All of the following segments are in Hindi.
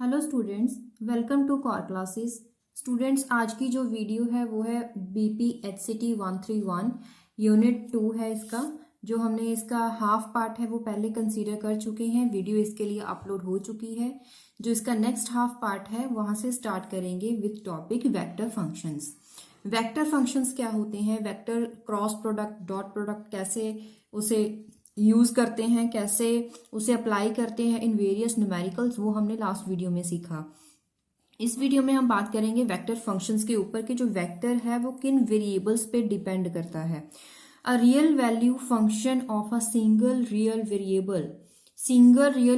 Hello students, welcome to car classes. Students, आज की जो वीडियो है वो है BPHCT 131 यूनिट 2 है इसका। जो हमने इसका हाफ पार्ट है वो पहले कंसीडर कर चुके हैं, वीडियो इसके लिए अपलोड हो चुकी है। जो इसका नेक्स्ट हाफ पार्ट है वहां से स्टार्ट करेंगे with topic vector functions. Vector functions क्या होते हैं, vector cross product, dot product कैसे उसे यूज करते हैं, कैसे उसे अप्लाई करते हैं इन वेरियस न्यूमेरिकल्स, वो हमने लास्ट वीडियो में सीखा। इस वीडियो में हम बात करेंगे वेक्टर फंक्शंस के ऊपर कि जो वेक्टर है वो किन वेरिएबल्स पे डिपेंड करता है। A real value function of a single real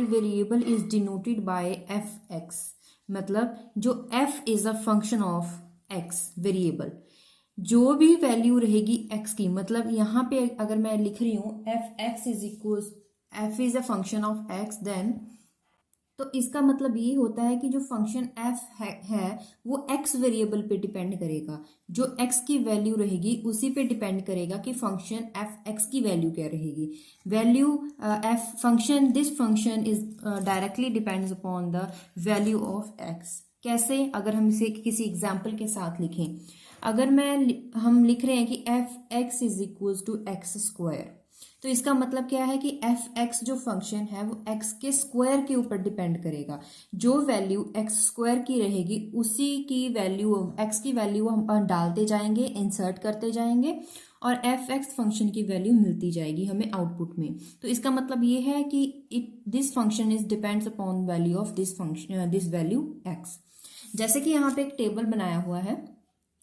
variable is denoted by f(x). मतलब जो f is a function of x variable, जो भी वैल्यू रहेगी x की, मतलब यहाँ पे अगर मैं लिख रही हूँ f(x) is equal f is a function of x, then तो इसका मतलब ये होता है कि जो फंक्शन f है वो x वेरिएबल पे डिपेंड करेगा। जो x की वैल्यू रहेगी उसी पे डिपेंड करेगा कि फंक्शन f(x) की वैल्यू क्या रहेगी। Value f function, this function is directly depends upon the value of x। कैसे, अगर हम इसे किसी एग्जाम्पल के साथ लिखें, अगर हम लिख रहे हैं कि f(x) is equal to x square, तो इसका मतलब क्या है कि f(x) जो फंक्शन है वो x के स्क्वायर के ऊपर डिपेंड करेगा। जो वैल्यू x स्क्वायर की रहेगी उसी की वैल्यू, x की वैल्यू हम डालते जाएंगे, इंसर्ट करते जाएंगे और f(x) फंक्शन की वैल्यू मिलती जाएगी हमें आउटपुट में। तो इसका मतलब ये है कि this function is depends upon value of this function, this value x। जैसे कि यहाँ पे एक टेबल बनाया हुआ है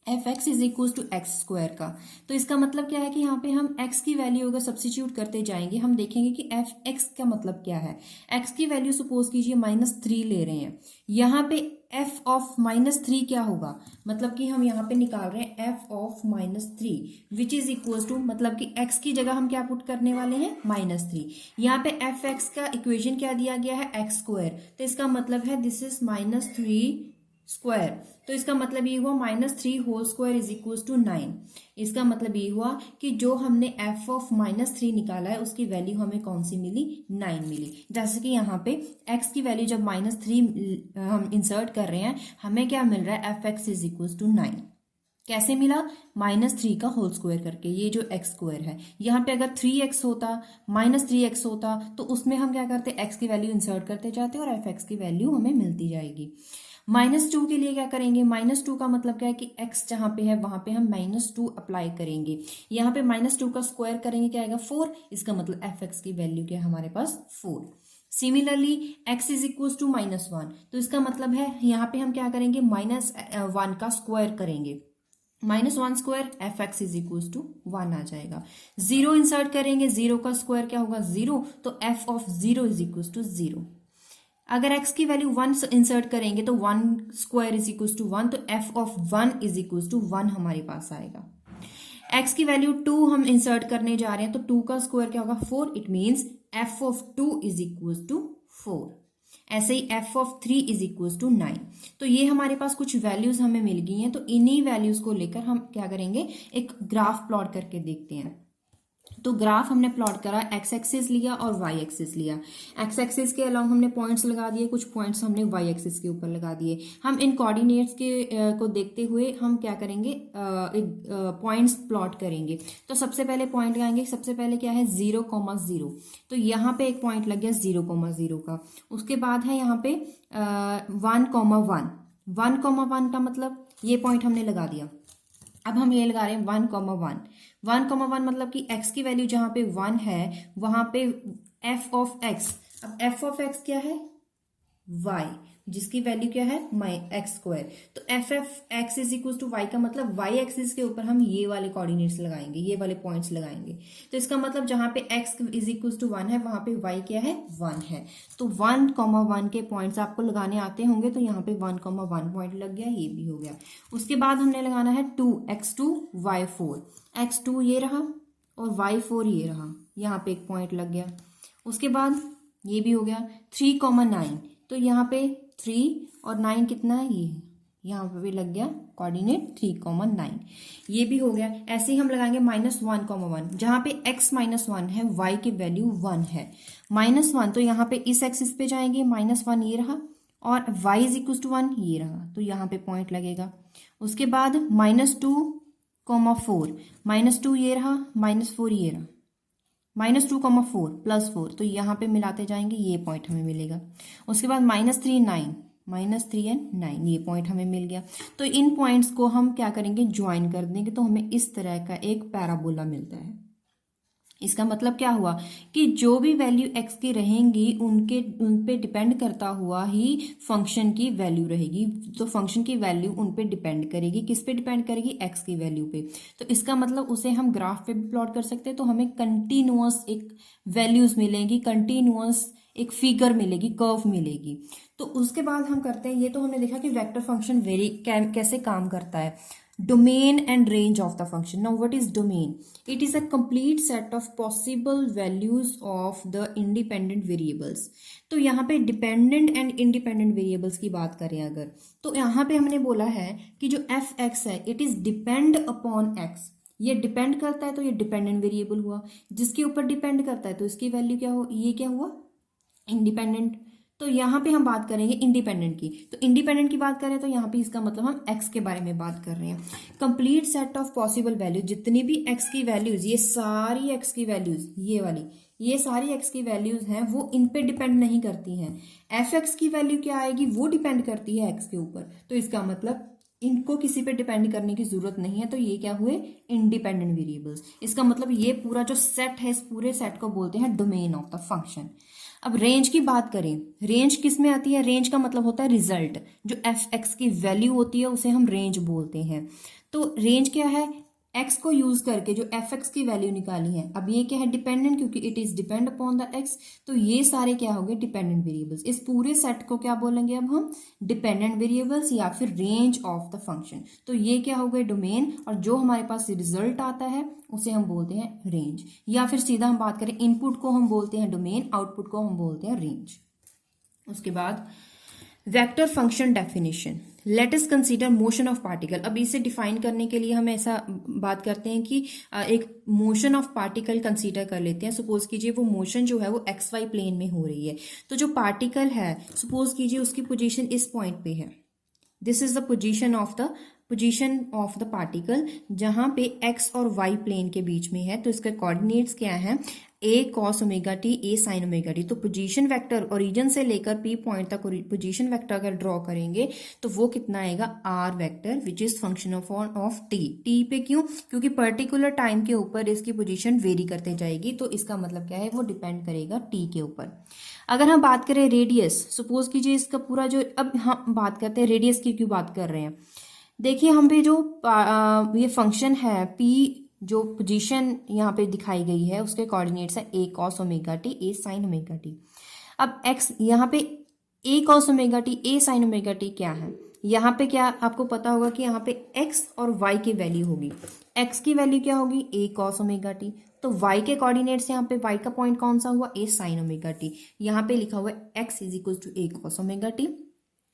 f(x) is equal to x square का, तो इसका मतलब क्या है कि यहाँ पे हम x की वैल्यू अगर सब्स्टिट्यूट करते जाएंगे, हम देखेंगे कि f(x) का मतलब क्या है। x की वैल्यू सपोज कीजिए -3 ले रहे हैं, यहाँ पे f ऑफ -3 क्या होगा, मतलब कि हम यहाँ पे निकाल रहे हैं f of -3 which is equal to, मतलब कि x की जगह हम क्या पुट करने वाले हैं -3। यहाँ पे f(x) का इक्वेशन क्या दिया गया है, x स्क्वायर, तो इसका मतलब है दिस इज -3 स्क्वायर। तो इसका मतलब ये हुआ -3 whole square is equal to 9। इसका मतलब ये हुआ कि जो हमने f ऑफ -3 निकाला है उसकी वैल्यू हमें कौन सी मिली, 9 मिली। जैसे कि यहाँ पे x की वैल्यू जब -3 हम इंसर्ट कर रहे हैं, हमें क्या मिल रहा है, f(x) इज इक्वल टू 9। कैसे मिला, -3 का होल स्क्वायर करके। ये जो x स्क्वायर है, यहाँ पे अगर 3x होता, -3x होता, तो उसमें हम क्या करते, x की वैल्यू इंसर्ट करते जाते और f(x) की वैल्यू हमें मिलती जाएगी। -2 के लिए क्या करेंगे, -2 का मतलब क्या है कि x जहां पे है वहां पे हम -2 अप्लाई करेंगे। यहाँ पे -2 का स्क्वायर करेंगे, क्या आएगा, 4। इसका मतलब f(x) की वैल्यू क्या है हमारे पास, 4। Similarly x is equal to -1, तो इसका मतलब है यहाँ पे हम क्या करेंगे, -1 का स्क्वायर करेंगे। -1 square f(x) is equal to 1 आ जाएगा। 0 इंसर्ट करेंगे, 0 का स्क्वायर क्या होगा, 0, तो f of 0 is equal to 0। अगर x की वैल्यू 1 इंसर्ट करेंगे तो 1 स्क्वायर इज इक्वल टू 1, तो f of 1 is equal to 1 हमारे पास आएगा। x की वैल्यू 2 हम इंसर्ट करने जा रहे हैं, तो 2 का स्क्वायर क्या होगा, 4। It means f of 2 is equal to 4। ऐसे ही f of 3 is equal to 9। तो ये हमारे पास कुछ वैल्यूज हमें मिल गई हैं, तो इन्हीं वैल्यूज को लेकर हम क्या करेंगे, एक ग्राफ प्लॉट करके देखते हैं। तो ग्राफ हमने प्लॉट करा, x एक्सिस लिया और y एक्सिस लिया। x एक्सिस के अलावा हमने पॉइंट्स लगा दिए, कुछ पॉइंट्स हमने y एक्सिस के ऊपर लगा दिए। हम इन कोऑर्डिनेट्स के को देखते हुए हम क्या करेंगे, एक पॉइंट्स प्लॉट करेंगे। तो सबसे पहले पॉइंट लगाएंगे, सबसे पहले क्या है, 0,0, तो यहाँ पे एक पॉइंट लग गया 0,0 का। उसके बाद है यहाँ पे 1,1, 1,1 का मतलब ये पॉइंट हमने लगा दिया। अब हम ये लगा रहे हैं 1,1, 1,1 मतलब कि x की वैल्यू जहां पे 1 है वहां पे f ऑफ x, अब f ऑफ x क्या है, y, जिसकी वैल्यू क्या है, x स्क्वायर। तो f(x) is equal to y का मतलब y एक्सिस के ऊपर हम ये वाले कोऑर्डिनेट्स लगाएंगे, ये वाले पॉइंट्स लगाएंगे। तो इसका मतलब जहां पे x इज इक्वल टू 1 है वहां पे y क्या है, 1 है। तो 1,1 के पॉइंट्स आपको लगाने आते होंगे, तो यहाँ पे 1,1 पॉइंट लग गया, ये भी हो गया। उसके बाद हमने लगाना है 2, x2 y4, x2 ये रहा और y4 ये रहा, यहाँ पे एक पॉइंट लग गया। उसके बाद ये भी हो गया 3,9, तो यहाँ पे 3 और 9 कितना है, ये यहाँ पे भी लग गया कोऑर्डिनेट 3,9, ये भी हो गया। ऐसे ही हम लगाएंगे -1,1, जहां पे x -1 है, y की वैल्यू 1 है। -1 तो यहाँ पे इस एक्सिस पे जाएंगे, -1 ये रहा और y इज इक्व टू 1 ये रहा, तो यहाँ पे पॉइंट लगेगा। उसके बाद -2,4, -2 ये रहा, -4 ये रहा, -2,4 +4, तो यहाँ पे मिलाते जाएंगे, ये पॉइंट हमें मिलेगा। उसके बाद -3, 9, -3 एंड 9 ये पॉइंट हमें मिल गया। तो इन पॉइंट्स को हम क्या करेंगे, ज्वाइन कर देंगे, तो हमें इस तरह का एक पैराबोला मिलता है। इसका मतलब क्या हुआ कि जो भी वैल्यू x की रहेंगी उन पे डिपेंड करता हुआ ही फंक्शन की वैल्यू रहेगी। तो फंक्शन की वैल्यू उन पे डिपेंड करेगी, किस पे डिपेंड करेगी, x की वैल्यू पे। तो इसका मतलब उसे हम ग्राफ पे भी प्लॉट कर सकते हैं, तो हमें कंटिन्यूअस एक वैल्यूज मिलेंगी, कंटिन्यूअस एक फिगर मिलेगी, कर्व मिलेगी। तो उसके बाद हम करते हैं, ये तो हमने देखा कि वेक्टर फंक्शन कैसे काम करता है। Domain and range of the function. Now what is domain? It is a complete set of possible values of the independent variables. तो यहाँ पे dependent and independent variables की बात करें अगर, तो यहाँ पे हमने बोला है कि जो f(x) है it is depend upon x। ये डिपेंड करता है तो ये डिपेंडेंट वेरिएबल हुआ, जिसके ऊपर डिपेंड करता है तो इसकी वैल्यू क्या हो, ये क्या हुआ, इंडिपेंडेंट। तो यहाँ पे हम बात करेंगे इंडिपेंडेंट की, तो इंडिपेंडेंट की बात करें तो यहाँ पे इसका मतलब हम x के बारे में बात कर रहे हैं। Complete set of possible value, जितनी भी x की वैल्यूज, ये सारी x की वैल्यूज, ये वाली, ये सारी x की वैल्यूज हैं, वो इन पे डिपेंड नहीं करती हैं। f(x) की वैल्यू क्या आएगी, वो डिपेंड करती है x के ऊपर। तो इसका मतलब इनको किसी पे डिपेंड करने की जरूरत नहीं है, तो ये क्या हुए, इंडिपेंडेंट वेरिएबल्स। इसका मतलब ये पूरा जो सेट है, इस पूरे सेट को बोलते हैं डोमेन ऑफ द फंक्शन। अब रेंज की बात करें, रेंज किस में आती है, रेंज का मतलब होता है रिजल्ट, जो f(x) की वैल्यू होती है उसे हम रेंज बोलते हैं। तो रेंज क्या है, x को यूज करके जो f(x) की वैल्यू निकाली है। अब ये क्या है, डिपेंडेंट, क्योंकि it is depend upon the x, तो ये सारे क्या हो गए, डिपेंडेंट वेरिएबल्स। इस पूरे सेट को क्या बोलेंगे अब हम, डिपेंडेंट वेरिएबल्स या फिर रेंज ऑफ द फंक्शन। तो ये क्या हो गए, डोमेन, और जो हमारे पास रिजल्ट आता है उसे हम बोलते हैं रेंज। या फिर सीधा हम बात करें, इनपुट को हम बोलते हैं डोमेन, आउटपुट को हम बोलते हैं रेंज। उसके बाद vector function definition, let us consider motion of particle. अब इसे डिफाइन करने के लिए हम ऐसा बात करते हैं कि एक मोशन ऑफ पार्टिकल कंसीडर कर लेते हैं। सपोज कीजिए वो मोशन जो है वो XY प्लेन में हो रही है, तो जो पार्टिकल है सपोज कीजिए उसकी पोजीशन इस पॉइंट पे है, this is the position of the particle, जहां पे x और y प्लेन के बीच में है। तो इसके कोऑर्डिनेट्स क्या है, a cos omega T, a sin omega T. तो पोजीशन वेक्टर ओरिजिन से लेकर p पॉइंट तक पोजीशन वेक्टर अगर ड्रॉ करेंगे तो वो कितना आएगा, r vector, which is function of t पे। क्यों, क्योंकि पर्टिकुलर टाइम के ऊपर इसकी पोजीशन वेरी करते जाएगी, तो इसका मतलब क्या है, वो डिपेंड करेगा t के ऊपर। अगर हम बात करें रेडियस, सपोज कीजिए इसका पूरा जो, अब हम बात करते हैं रेडियस की, क्यों बात कर रहे हैं, देखिए हम पे जो ये फंक्शन है p, जो पोजीशन यहाँ पे दिखाई गई है उसके कोऑर्डिनेट्स है a cos omega T, a sin omega T. अब x यहाँ पे a cos omega T, a sin omega T क्या है, यहाँ पे क्या आपको पता होगा कि यहाँ पे x और y की वैल्यू होगी। x की वैल्यू क्या होगी, a cos ओमेगा टी, तो y के कोऑर्डिनेट्स यहाँ पे y का पॉइंट कौन सा हुआ, a sin ओमेगा टी। यहाँ पे लिखा हुआ है x is equal to a cos omega t,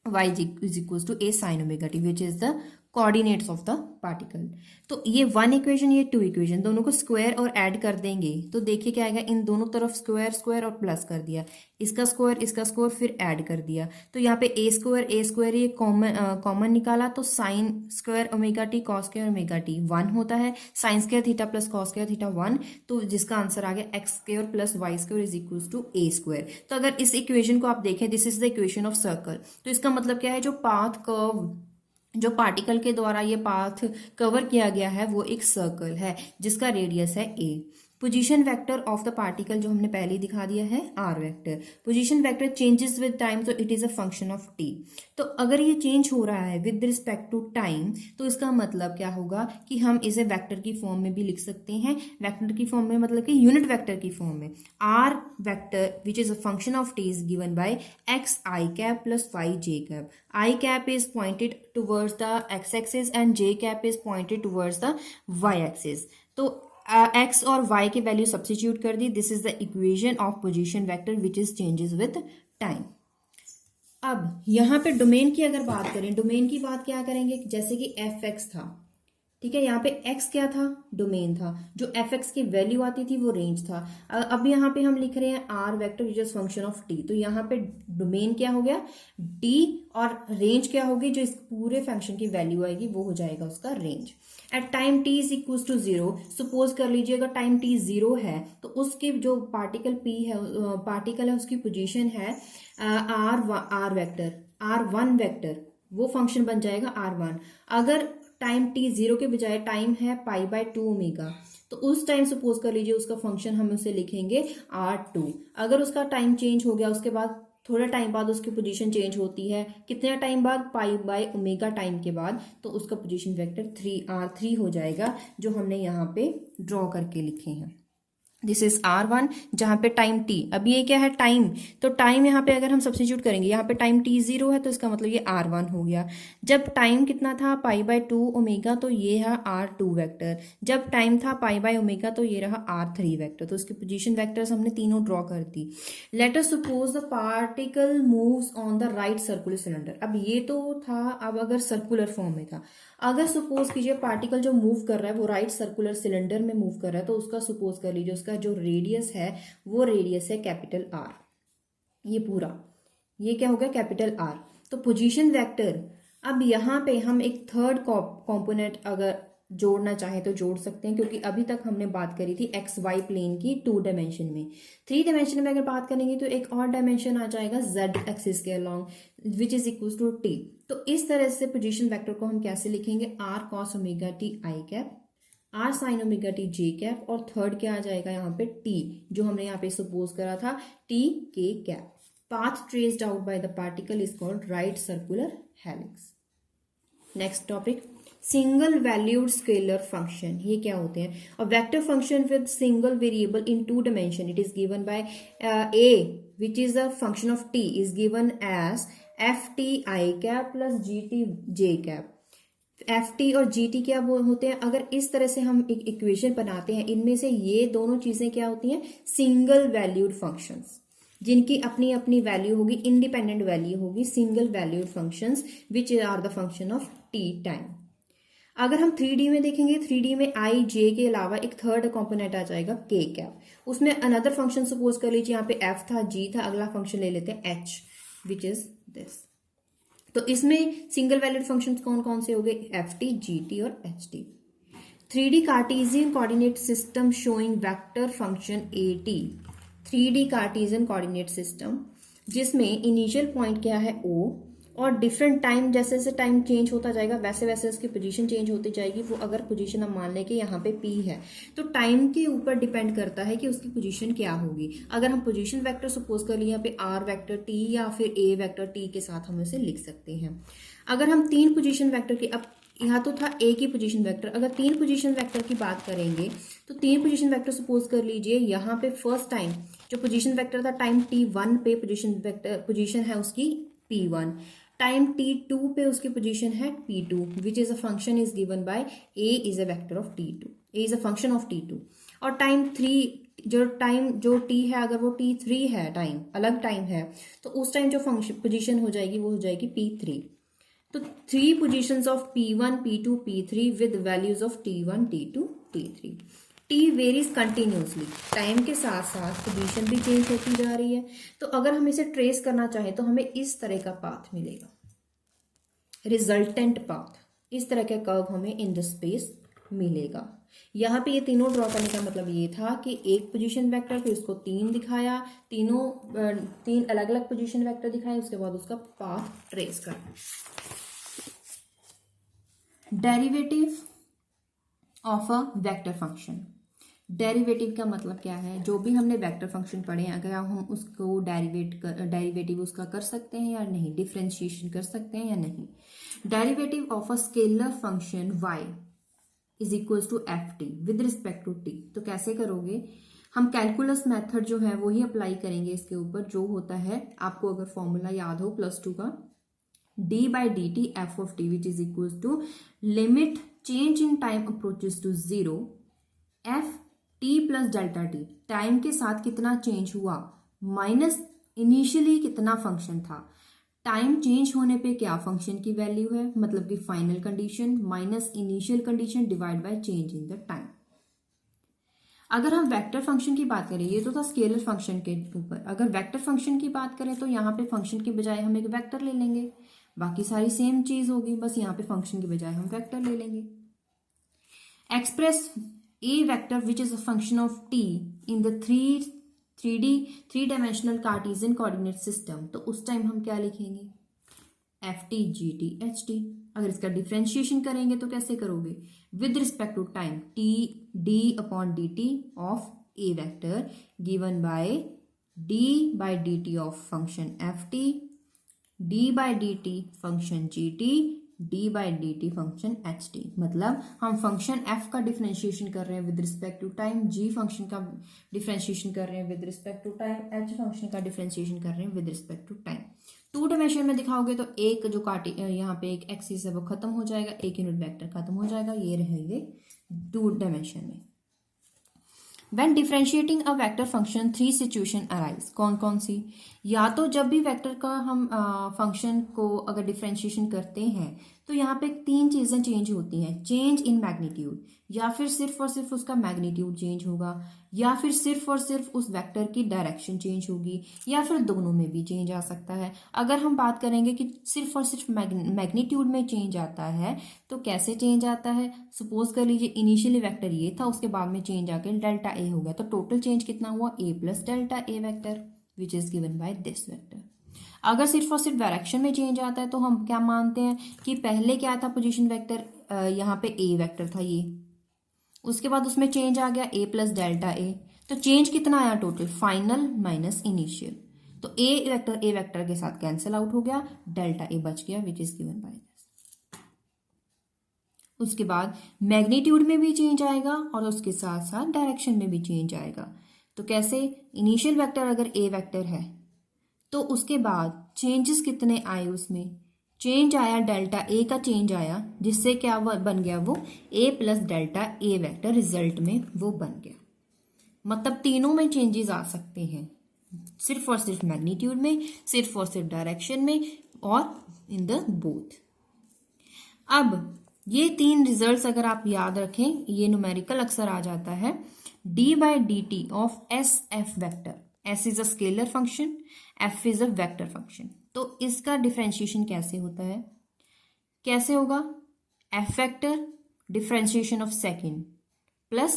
y is equals to a sin omega t, which is the coordinates of the particle। तो ये वन इक्वेशन, ये टू इक्वेशन, दोनों को स्क्वायर और ऐड कर देंगे तो देखिए क्या आएगा, इन दोनों तरफ स्क्वायर स्क्वायर और प्लस कर दिया, इसका स्क्वायर फिर ऐड कर दिया, तो यहाँ पे ए स्क्वायर ये कॉमन निकाला, तो sine square omega t cos square omega t 1 होता है, sine square theta plus cos square theta 1, तो जिसका आंसर आ गया x square plus y square is equal to a square. तो अगर इस इक्वेशन को आप देखें, this is the equation of circle, तो इसका मतलब क्या है, जो पाथ कर्व, जो पार्टिकल के द्वारा ये पाथ कवर किया गया है वो एक सर्कल है जिसका रेडियस है a। Position vector of the particle जो हमने पहले ही दिखा दिया है r vector. Position vector changes with time, तो it is a function of t। तो अगर ये चेंज हो रहा है विद रिस्पेक्ट टू टाइम, तो इसका मतलब क्या होगा कि हम इसे वेक्टर की फॉर्म में भी लिख सकते हैं। वेक्टर की फॉर्म में मतलब कि यूनिट वेक्टर की फॉर्म में, r vector which is a function of t is given by x I cap plus y j cap. I cap is pointed towards the x axis and j cap is pointed towards the y axis. तो x और y की वैल्यू सब्स्टिट्यूट कर दी, this is the equation of position vector which is changes with time. अब यहाँ पे डोमेन की अगर बात करें, डोमेन की बात क्या करेंगे, जैसे कि f(x) था, ठीक है, यहाँ पे x क्या था, डोमेन था, जो fx की वैल्यू आती थी वो रेंज था। अब यहाँ पे हम लिख रहे हैं r vector which is function of t, तो यहाँ पे डोमेन क्या हो गया d और रेंज क्या होगी, जो इस पूरे फंक्शन की वैल्यू आएगी वो हो जाएगा उसका range. At time t is equal to 0, suppose कर लीजिए अगर टाइम t 0 है तो उसकी जो पार्टिकल p है, पार्टिकल है उसकी पोजीशन है r वेक्टर, r1 वेक्टर, वो फंक्शन बन जाएगा r1। अगर टाइम t 0 के बजाय टाइम है π/2 ओमेगा, तो उस टाइम सपोज कर लीजिए उसका फंक्शन हम उसे लिखेंगे r2। अगर उसका टाइम चेंज हो गया, उसके बाद थोड़ा टाइम बाद उसकी पोजीशन चेंज होती है, कितने टाइम बाद, π/ओमेगा टाइम के बाद, तो उसका पोजीशन वेक्टर r3 हो जाएगा, जो हमने यहाँ पे ड्रॉ करके लिखे हैं। दिस इज r1, जहां पे टाइम t, अब ये क्या है टाइम, तो टाइम यहाँ पे अगर हम सब्स्टिट्यूट करेंगे, यहाँ पे टाइम t 0 है तो इसका मतलब ये r1 हो गया। जब टाइम कितना था π/2 ओमेगा, तो ये है r2 वेक्टर। जब टाइम था π/ओमेगा तो ये रहा r3 वेक्टर। तो इसके पोजीशन वेक्टर्स हमने तीनों ड्रॉ कर दी। Let us suppose the particle moves on the right circular cylinder. अब ये तो था, अब अगर सर्कुलर फॉर्म में था, अगर सपोज कीजिए पार्टिकल जो मूव कर रहा है वो राइट सर्कुलर सिलेंडर में मूव कर रहा है, तो उसका सपोज कर लीजिए उसका जो रेडियस है वो रेडियस है कैपिटल आर। ये पूरा, ये क्या हो गया कैपिटल आर। तो पोजीशन वेक्टर, अब यहाँ पे हम एक थर्ड कंपोनेंट अगर जोड़ना चाहे तो जोड़ सकते हैं, क्योंकि अभी तक हमने बात करी थी एक्स वाई प्लेन की 2 डायमेंशन में। 3 डायमेंशन में अगर बात करेंगे तो एक और डायमेंशन आ जाएगा जेड एक्सिस के along which is equal to t. तो इस तरह से पोजीशन वेक्टर को हम कैसे लिखेंगे, r cos omega t i cap, r sine omega t j cap, और थर्ड क्या आ जाएगा यहाँ पे टी, जो हमने यहाँ पे सपोज करा था टी के cap. Path traced out by the particle is called right circular helix. Next topic, single valued scalar function. ये क्या होते हैं, और vector function with single variable in 2 dimension, it is given bye a which is a function of t is given as ft I cap plus gt j cap। ft और gt क्या होते हैं, अगर इस तरह से हम एक इक्वेशन बनाते हैं, इनमें से ये दोनों चीजें क्या होती हैं, सिंगल वैल्यूड फंक्शंस, जिनकी अपनी अपनी वैल्यू होगी, इंडिपेंडेंट वैल्यू होगी, single valued functions which are the function of t time. अगर हम 3D में देखेंगे, 3D में आई जे के अलावा एक थर्ड कंपोनेंट आ जाएगा के कैप, उसमें अनदर फंक्शन सपोज कर लीजिए, यहाँ पे f था, g था, अगला फंक्शन ले लेते हैं h विच इज दिस। तो इसमें सिंगल वैल्यूड फंक्शन कौन कौन से हो गए, ft, gt और ht। 3D Cartesian coordinate system showing vector function at। 3D Cartesian coordinate system जिसमें इनिशियल पॉइंट क्या है o, और डिफरेंट टाइम, जैसे जैसे टाइम चेंज होता जाएगा वैसे वैसे उसकी पोजीशन चेंज होती जाएगी। वो अगर पोजीशन हम मान लें कि यहाँ पे p है, तो टाइम के ऊपर डिपेंड करता है कि उसकी पोजीशन क्या होगी। अगर हम पोजीशन वेक्टर सपोज कर लिए यहाँ पे r वेक्टर t या फिर a वेक्टर t के साथ हम इसे लिख सकते हैं। अगर हम 3 पोजीशन वेक्टर की, अब यहाँ तो था a की पोजीशन वेक्टर, अगर 3 पोजीशन वेक्टर की बात करेंगे तो 3 पोजीशन वेक्टर सपोज कर लीजिए, यहाँ पे फर्स्ट टाइम जो पोजीशन वेक्टर था टाइम t1 पे पोजीशन है उसकी p1, टाइम t2 पे उसकी पोजीशन है p2 which is a function is given bye a is a vector of t2, a is a function of t2। और टाइम 3 जो t है, अगर वो t3 है, टाइम अलग टाइम है, तो उस टाइम जो फंक्शन पोजीशन हो जाएगी वो हो जाएगी p3। तो 3 positions of p1 p2 p3 with values of t1 t2 t3। t varies continuously, time के साथ साथ पोजीशन भी चेंज होती जा रही है। तो अगर हम इसे ट्रेस करना चाहें तो हमें इस तरह का पाथ मिलेगा, रिजल्टेंट पाथ, इस तरह का कर्व हमें इन द स्पेस मिलेगा। यहाँ पे ये तीनों ड्रॉ करने का मतलब ये था कि एक पोजीशन वेक्टर, फिर उसको 3 दिखाया, तीन अलग अलग पोजीशन वेक्टर दिखाए, उसके बाद उसका पाथ ट्रेस करना। Derivative of a vector function. Derivative का मतलब क्या है, जो भी हमने वेक्टर फंक्शन पढ़े हैं, अगर हम उसको डेरिवेटिव उसका कर सकते हैं या नहीं, डिफ्रेंशिएशन कर सकते हैं या नहीं। Derivative of a scalar function y is equal to f t with respect to t। तो कैसे करोगे, हम कैलकुलस मेथड जो है वो ही अप्लाई करेंगे इसके ऊपर, जो होता है, आपको अगर फॉर्मूला याद हो +2 का, d by dt f of t which is equal to limit change in time approaches to 0 f t plus delta t, time के साथ कितना चेंज हुआ माइनस इनिशियली कितना फंक्शन था, टाइम चेंज होने पे क्या फंक्शन की वैल्यू है, मतलब कि final condition minus initial condition divide by change in the time. अगर हम वेक्टर फंक्शन की बात करें, ये तो था स्केलर फंक्शन के ऊपर, अगर वेक्टर फंक्शन की बात करें तो यहाँ पे फंक्शन की बजाय हम एक वेक्टर ले लेंगे, बाकी सारी सेम चीज होगी, बस यहाँ पे फंक्शन की बजाय हम वेक्टर ले लेंगे। Express a vector which is a function of t in the three dimensional Cartesian coordinate system, तो उस टाइम हम क्या लिखेंगे, f t g t h t. अगर इसका डिफ्रेंशिएशन करेंगे तो कैसे करोगे, with respect to time t d upon d t of A vector given by d by d t of function f t, d by d t function g t, d by d t function h t. मतलब हम फंक्शन एफ का डिफ्रेंशिएशन कर रहे हैं with respect to time, g function का डिफ्रेंशिएशन कर रहे हैं with respect to time, h function का डिफ्रेंशिएशन कर रहे हैं with respect to time. Two dimension में दिखाओगे तो एक जो काटे यहाँ पे एक एक्सिस है वो खत्म हो जाएगा, एक यूनिट वेक्टर खत्म हो जाएगा, ये रहेंगे टू डायमेंशन में। When differentiating a vector function, three situation arise, कौन कौन सी, या तो जब भी वेक्टर का हम फंक्शन को अगर डिफ्रेंशिएशन करते हैं तो यहाँ पे तीन चीजें चेंज होती हैं, चेंज इन मैग्नीट्यूड, या फिर सिर्फ और सिर्फ उसका मैग्नीट्यूड चेंज होगा, या फिर सिर्फ और सिर्फ उस वेक्टर की डायरेक्शन चेंज होगी, या फिर दोनों में भी चेंज आ सकता है। अगर हम बात करेंगे कि सिर्फ और सिर्फ मैग्नीट्यूड में चेंज आता है तो कैसे चेंज आता है, सपोज कर लीजिए इनिशियली वेक्टर ये था, उसके बाद में चेंज आके डेल्टा ए हो गया, तो टोटल चेंज कितना हुआ, A plus delta A vector which is given by this vector. अगर सिर्फ और सिर्फ डायरेक्शन में चेंज आता है तो हम क्या मानते हैं कि पहले क्या था पोजीशन वेक्टर, यहाँ पे ए वेक्टर था ये, उसके बाद उसमें चेंज आ गया ए प्लस डेल्टा ए, तो चेंज कितना आया टोटल, फाइनल माइनस इनिशियल, तो ए वेक्टर के साथ कैंसिल आउट हो गया, डेल्टा ए बच गया विच इज गिवन बाय दिस। उसके बाद मैग्नीट्यूड में भी चेंज आएगा और उसके साथ साथ डायरेक्शन में भी चेंज आएगा। तो कैसे, इनिशियल वेक्टर अगर ए वेक्टर है तो उसके बाद चेंजेस कितने आए, उसमें चेंज आया डेल्टा ए का चेंज आया, जिससे क्या बन गया, वो ए plus delta A vector result में वो बन गया। मतलब तीनों में चेंजेस आ सकते हैं, सिर्फ और सिर्फ मैग्नीट्यूड में, सिर्फ और सिर्फ डायरेक्शन में, और इन द बोथ। अब ये तीन रिजल्ट्स अगर आप याद रखें, ये न्यूमेरिकल अक्सर आ जाता है, d by d t of s f vector, s is a scalar function, f is a vector function, तो इसका डिफ्रेंशिएशन कैसे होता है, कैसे होगा, f vector differentiation of second plus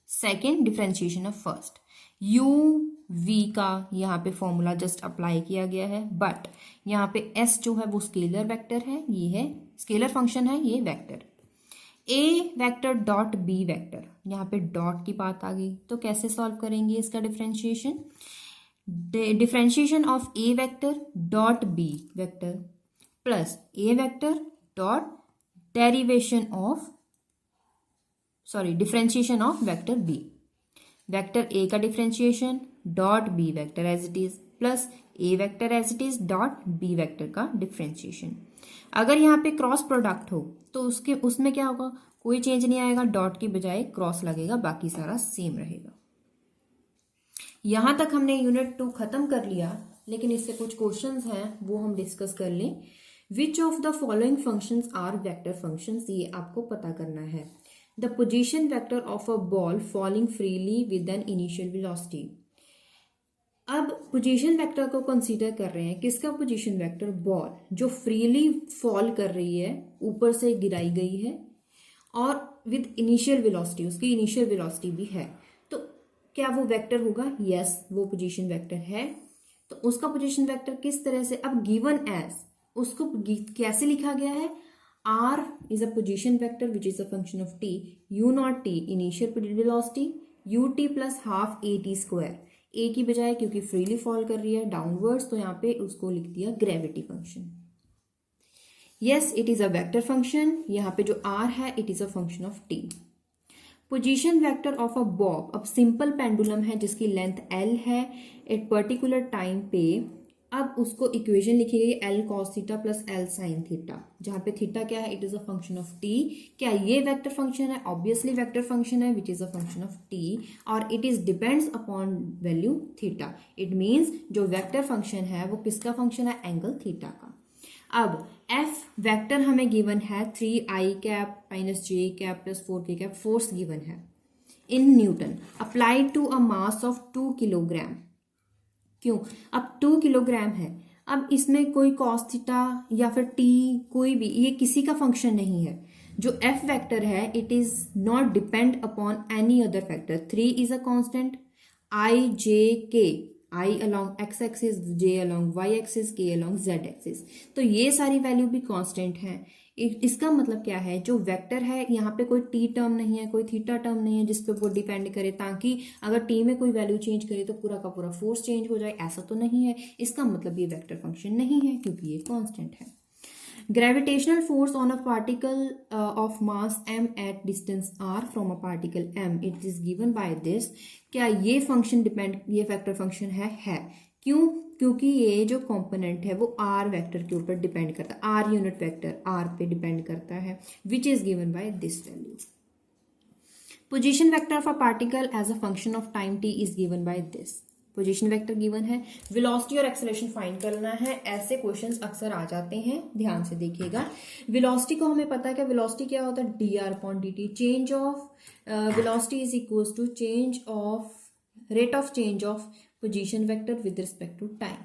second differentiation of first, u v का यहाँ पे फॉर्मूला जस्ट अप्लाई किया गया है, बट यहाँ पे एस जो है वो स्केलर वेक्टर है, ये है स्केलर फंक्शन है, ये वेक्टर, ए वेक्टर डॉट बी वेक्टर, यहाँ पे डॉट की बात आ गई, तो कैसे सॉल्व करेंगे इसका differentiation, differentiation of A vector dot B vector plus A vector dot derivation of differentiation of vector B, vector A का differentiation dot B vector as it is plus A vector as it is dot B vector का डिफ्रेंशिएशन। अगर यहाँ पे क्रॉस प्रोडक्ट हो तो उसमें क्या होगा, कोई चेंज नहीं आएगा, डॉट की बजाय क्रॉस लगेगा, बाकी सारा सेम रहेगा। यहां तक हमने यूनिट 2 खत्म कर लिया, लेकिन इससे कुछ क्वेश्चंस हैं वो हम डिस्कस कर लें। Which of the following functions are vector functions, ये आपको पता करना है। The position vector of a ball falling freely with an initial velocity. अब पोजीशन वेक्टर को कंसीडर कर रहे हैं, किसका पोजीशन वेक्टर, बॉल जो फ्रीली फॉल कर रही है, ऊपर से गिराई गई है और विद इनिशियल वेलोसिटी, उसकी इनिशियल वेलोसिटी भी है, तो क्या वो वेक्टर होगा, यस वो पोजीशन वेक्टर है। तो उसका पोजीशन वेक्टर किस तरह से, अब गिवन एज उसको कैसे लिखा गया है, R is a position vector which is a function of t, u naught t initial velocity, ut plus half at square, a की बजाय क्योंकि फ्रीली फॉल कर रही है डाउनवर्ड्स, तो यहाँ पे उसको लिख दिया gravity function. Yes it is a vector function, यहाँ पे जो r है it is a function of t। Position vector of a Bob, अब सिंपल पेंडुलम है जिसकी लेंथ l है एट पर्टिकुलर टाइम पे, अब उसको इक्वेशन लिखी गई L cos theta plus L sine theta, जहां पे थीटा क्या है, it is a function of T. क्या ये वेक्टर फंक्शन है, ऑब्वियसली वेक्टर फंक्शन है which is a function of t, और it is depends upon value theta. It means जो वेक्टर फंक्शन है वो किसका फंक्शन है, एंगल थीटा का। अब एफ वेक्टर हमें गिवन है 3i cap minus J cap plus 4k cap, force given है in Newton applied to a mass of 2 kilogram. क्यों? अब 2 किलोग्राम है, अब इसमें कोई कॉस थीटा या फिर टी कोई भी, ये किसी का फंक्शन नहीं है। जो एफ वेक्टर है it is not depend upon any other factor. 3 is a constant, I J K, I along X axis, J along Y axis, K along Z axis, तो ये सारी वैल्यू भी कांस्टेंट है। इसका मतलब क्या है, जो वेक्टर है यहाँ पे कोई टी टर्म नहीं है, कोई थीटा टर्म नहीं है जिसपे वो डिपेंड करे, ताकि अगर टी में कोई वैल्यू चेंज करे तो पूरा का पूरा फोर्स चेंज हो जाए, ऐसा तो नहीं है। इसका मतलब ये वेक्टर फंक्शन नहीं है क्योंकि ये कांस्टेंट है। Gravitational force on a particle of mass m at distance r from a particle m, it is given by this। क्या ये फंक्शन डिपेंड, ये वेक्टर फंक्शन है। क्यों? क्योंकि ये जो कंपोनेंट है वो r वेक्टर के ऊपर डिपेंड करता है, r यूनिट वेक्टर r पे डिपेंड करता है, which is given by this value. Position vector of a particle as a function of time t is given by this. Position vector given है, वेलोसिटी और एक्सेलरेशन फाइंड करना है। ऐसे क्वेश्चंस अक्सर आ जाते हैं, ध्यान से देखिएगा। वेलोसिटी को हमें पता है कि वेलोसिटी क्या होता है, d r upon d t. Change of velocity is equals to change of rate of change of position vector with respect to time.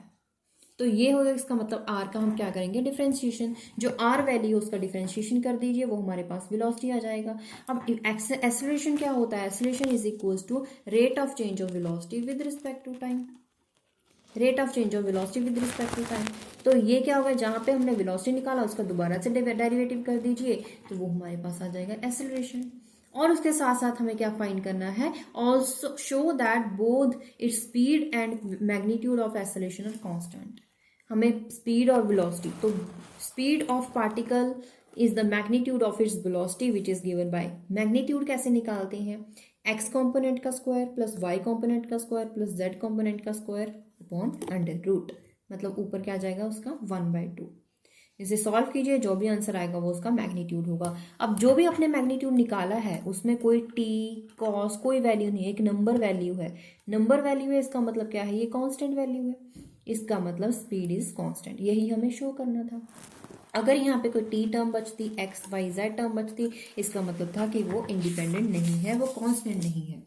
तो ये होगा, इसका मतलब आर का हम क्या करेंगे, डिफरेंशिएशन। जो आर वैल्यू उसका डिफरेंशिएशन कर दीजिए, वो हमारे पास वेलोसिटी आ जाएगा। अब एक्सेलरेशन क्या होता है, acceleration is equals to rate of change of velocity with respect to time, rate of change of velocity with respect to time. तो ये क्या होगा, जहां पे हमने वेलोसिटी निकाला उसका दोबारा से डेरिवेटिव कर दीजिए, तो वो हमारे पास आ जाएगा एक्सेलरेशन। और उसके साथ साथ हमें क्या फाइंड करना है, also show that both its speed and magnitude of acceleration are constant. हमें स्पीड और वेलोसिटी, तो speed of particle is the magnitude of its velocity which is given by, magnitude कैसे निकालते हैं, एक्स कॉम्पोनेंट का स्क्वायर प्लस वाई कॉम्पोनेंट का स्क्वायर प्लस जेड कॉम्पोनेंट का स्क्वायर अपॉन अंडर रूट, मतलब ऊपर क्या आ जाएगा उसका 1/2। इसे सॉल्व कीजिए, जो भी आंसर आएगा वो उसका मैग्नीट्यूड होगा। अब जो भी आपने मैग्नीट्यूड निकाला है उसमें कोई टी कॉस कोई वैल्यू नहीं है, एक नंबर वैल्यू है। नंबर वैल्यू है, इसका मतलब क्या है, ये कांस्टेंट वैल्यू है, इसका मतलब स्पीड इज कांस्टेंट। यही हमें शो करना था। अगर यहाँ पे कोई टी टर्म बचती, एक्स वाई जेड टर्म बचती, इसका मतलब था कि वो इंडिपेंडेंट नहीं है, वो कांस्टेंट नहीं है।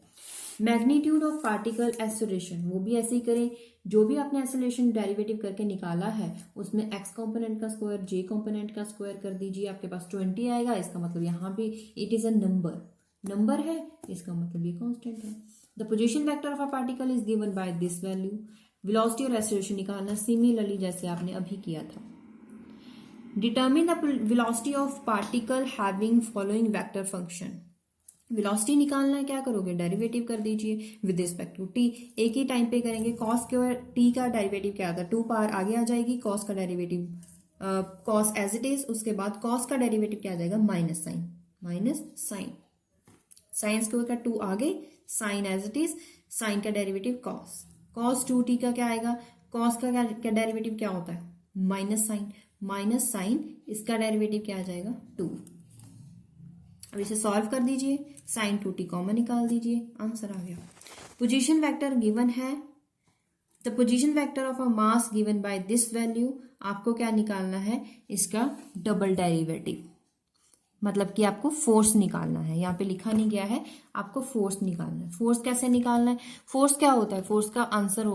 मैग्नीट्यूड ऑफ पार्टिकल एक्सेलरेशन, वो भी ऐसे ही करें। जो भी आपने एक्सेलरेशन डेरिवेटिव करके निकाला है उसमें एक्स कंपोनेंट का स्क्वायर जे कंपोनेंट का स्क्वायर कर दीजिए, आपके पास 20 आएगा। इसका मतलब यहाँ पे इट इज अ नंबर है, इसका मतलब ये कांस्टेंट है। The position vector of a particle is given by this value. Velocity और एक्सेलरेशन निकालना सिमिलरली जैसे आपने अभी किया था। Determine the velocity of particle having following vector function. Velocity निकालना है, क्या करोगे, डेरिवेटिव कर दीजिए विद रिस्पेक्ट टू टी। एक ही टाइम पे करेंगे। कॉस स्क्वायर टी का डेरिवेटिव क्या आता है, 2 पावर आगे आ जाएगी, कॉस का derivative cos as it is, उसके बाद कॉस का डेरिवेटिव क्या आ जाएगा, माइनस साइन, साइन स्क्वायर का 2 आगे, sine as it is, sine का डेरिवेटिव कॉस 2t का क्या आएगा, कॉस का क्या डेरिवेटिव क्या होता है, माइनस साइन, इसका डेरिवेटिव क्या आ जाएगा 2। अब इसे सॉल्व कर दीजिए, साइन 2t कॉमन निकाल दीजिए, आंसर आ गया। पोजीशन वेक्टर गिवन है, the position vector of a mass given by this value. आपको क्या निकालना है, इसका डबल डेरिवेटिव, मतलब कि आपको फोर्स निकालना है। यहाँ पे लिखा नहीं गया है, आपको फोर्स निकालना है। फोर्स कैसे निकालना है, फोर्स क्या होता है, फोर्स का आंसर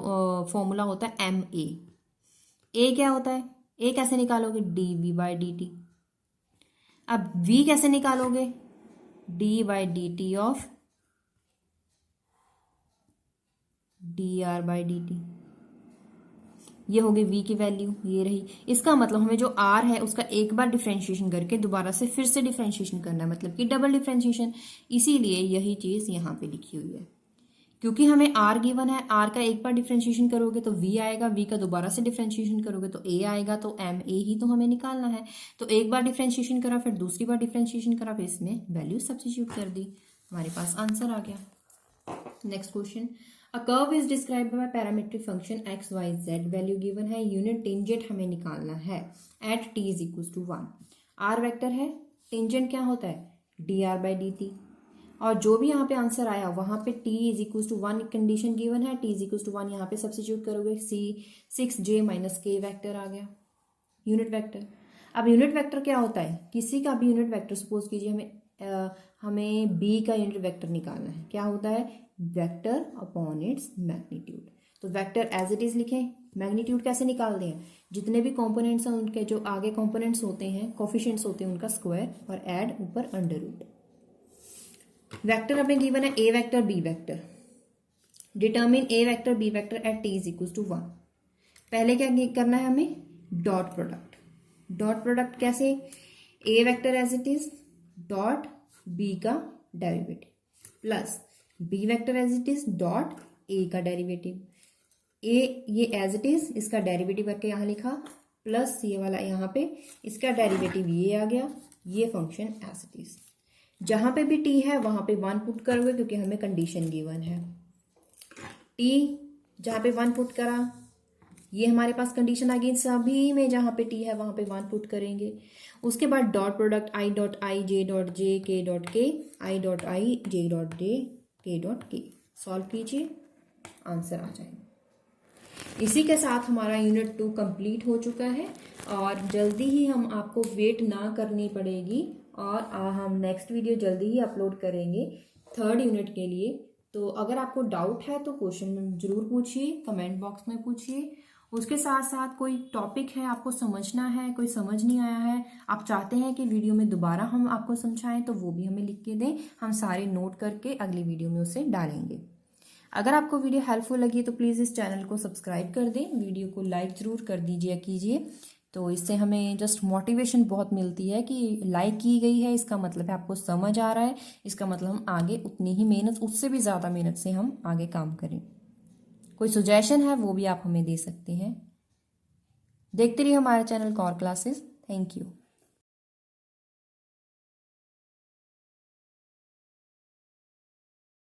फॉर्मूला होता है एम ए क्या होता है, ए कैसे निकालोगे, dv/dt। अब v कैसे निकालोगे, d/dt ऑफ dr/dt। ये होगी v की वैल्यू, ये रही। इसका मतलब हमें जो r है उसका एक बार डिफरेंशिएशन करके दोबारा से फिर से डिफरेंशिएशन करना है, मतलब कि डबल डिफरेंशिएशन। इसीलिए यही चीज यहाँ पे लिखी हुई है, क्योंकि हमें r गिवन है, r का एक बार डिफरेंशिएशन करोगे तो v आएगा, v का दोबारा से डिफरेंशिएशन करोगे तो a आएगा, तो m a ही तो हमें निकालना है। तो एक बार डिफरेंशिएशन करा, फिर दूसरी बार डिफरेंशिएशन करा, फिर इसमें वैल्यू सब्स्टिट्यूट कर दी, हमारे पास आंसर आ गया। Next question, a curve is described by parametric function x y z. Value given है, यूनिट टेंजेंट हमें निकालना है at t is equal to 1। r vector है, टेंजेंट क्या होता है, dr/dt। और जो भी यहाँ पे आंसर आया वहां पे t is equal to 1 condition given है, t इज इक्वल टू 1 यहाँ पे सब्स्टिट्यूट करोगे, c 6j - k वेक्टर आ गया। Unit vector. अब यूनिट वेक्टर क्या होता है, किसी का भी यूनिट वेक्टर, सपोज कीजिए हमें बी का यूनिट वेक्टर निकालना है, क्या होता है, वेक्टर अपॉन इट्स मैग्नीट्यूड। तो वेक्टर एज इट इज लिखें, मैग्नीट्यूड कैसे निकालते हैं, जितने भी कंपोनेंट्स हैं उनके जो आगे कंपोनेंट्स होते हैं, कोफिशिएंट्स होते हैं, उनका स्क्वायर और ऐड ऊपर अंडर रूट। वेक्टर हमें गिवन है A vector B vector, determine A vector B vector at T is equal to 1। पहले क्या करना है हमें, डॉट प्रोडक्ट। डॉट प्रोडक्ट कैसे, A vector as it is dot B का derivative plus B vector as it is dot A का डेरिवेटिव। ए ये एज इट इज, इसका डेरिवेटिव करके यहाँ लिखा, प्लस ये वाला यहाँ पे इसका डेरिवेटिव ये आ गया, ये फंक्शन एज इट इज। जहां पे भी टी है वहां पे 1 पुट करोगे क्योंकि हमें कंडीशन गिवन है। टी जहां पे 1 पुट करा, ये हमारे पास कंडीशन आ गई, सभी में जहां पे टी है वहां पे 1 पुट करेंगे। उसके बाद dot product I dot I J dot J के डॉट के, I dot I J dot J के डॉट के, सॉल्व कीजिए, आंसर आ जाएगा। इसी के साथ हमारा यूनिट 2 कंप्लीट हो चुका है और जल्दी ही हम आपको वेट ना करनी पड़ेगी और हम नेक्स्ट वीडियो जल्दी ही अपलोड करेंगे 3rd यूनिट के लिए। तो अगर आपको डाउट है तो क्वेश्चन जरूर पूछिए, कमेंट बॉक्स में पूछिए। उसके साथ साथ कोई टॉपिक है आपको समझना है, कोई समझ नहीं आया है, आप चाहते हैं कि वीडियो में दोबारा हम आपको समझाएं, तो वो भी हमें लिख के दें, हम सारे नोट करके अगली वीडियो में उसे डालेंगे। अगर आपको वीडियो हेल्पफुल लगी तो प्लीज़ इस चैनल को सब्सक्राइब कर दें, वीडियो को लाइक ज़रूर कर दीजिए कीजिए, तो इससे हमें जस्ट मोटिवेशन बहुत मिलती है कि लाइक की गई है, इसका मतलब है आपको समझ आ रहा है, इसका मतलब हम आगे उतनी ही मेहनत, उससे भी ज़्यादा मेहनत से हम आगे काम करें। कोई सुजेशन है वो भी आप हमें दे सकते हैं। देखते रहिए हमारे channel core classes. Thank you.